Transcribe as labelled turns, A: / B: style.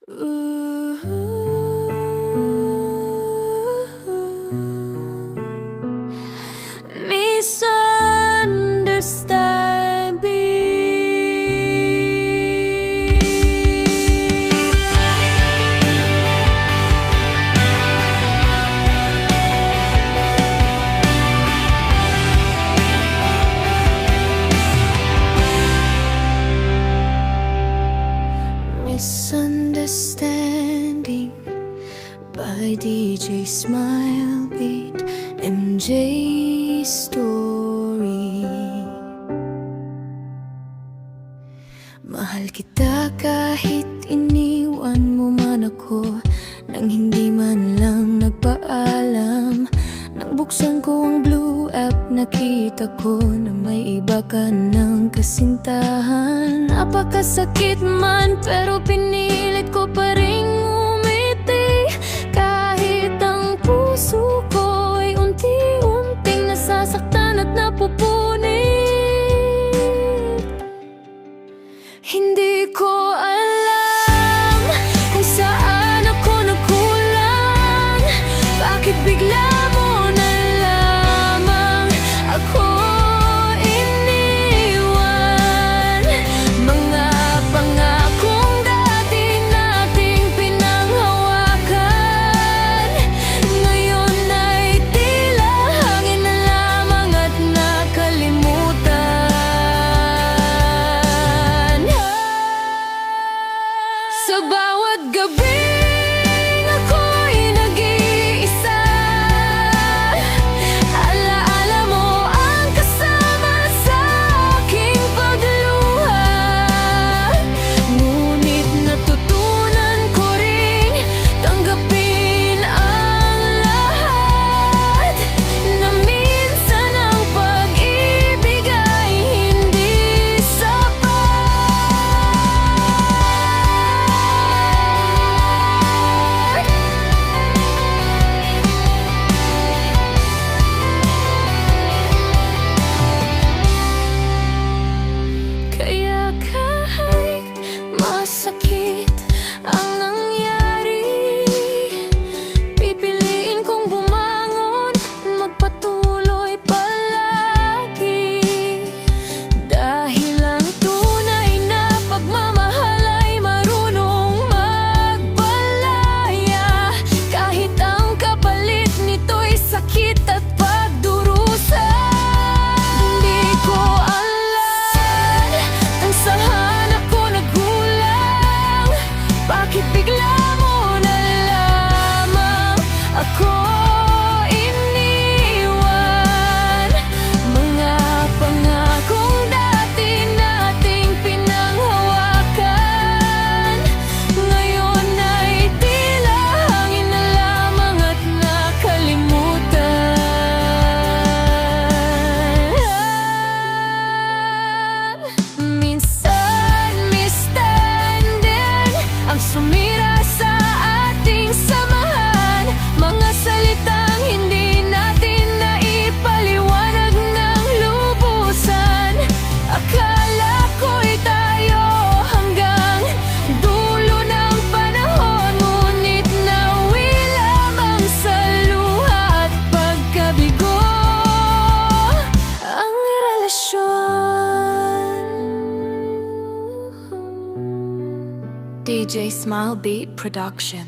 A: Misunderstanding by DJ Smilebeat, MJ Story. Mahal kita kahit iniwan mo man ako, nang hindi man lang nagpaalam. Nang buksan ko ang blue app, nakita ko na may iba ka ng kasintahan. Napakasakit man, pero pinilit ko pa ring umiti. Kahit ang puso ko ay unti-unting nasasaktan at napupunit. Hindi ko alam kung saan ako nagkulang. Bakit bigla mo na lamang ako iniwan? Mga pangakong dati nating pinanghawakan, ngayon ay tila hangin na lamang at nakalimutan. Sa bawat gabi ako'y nag-iisa, alaala mo ang kasama sa aking pagluha. Ngunit natutunan ko rin tanggapin ang lahat, na minsan ang pag-ibig ay hindi sapat. Kaya kahit masakit ang nangyari, pipiliin kong bumangon, magpatuloy palagi. Dahil ang tunay na pagmamahal ay marunong magpalaya, kahit ang kapalit nito'y sakit at pagdurusa. Hindi ko alam kung saan ako nagkulang. Bakit bigla mo na lamang ako iniwan? Mga pangakong dati nating pinanghawakan, ngayon ay tila hangin na lamang at nakalimutan. Minsan misunderstanding ang sumira sa ating samahan, mga salitang hindi natin naipaliwanag ng lubusan. Akala ko'y tayo hanggang dulo ng panahon, ngunit nawi lamang sa luha at pagkabigo ang relasyon. DJ Smilebeat Production.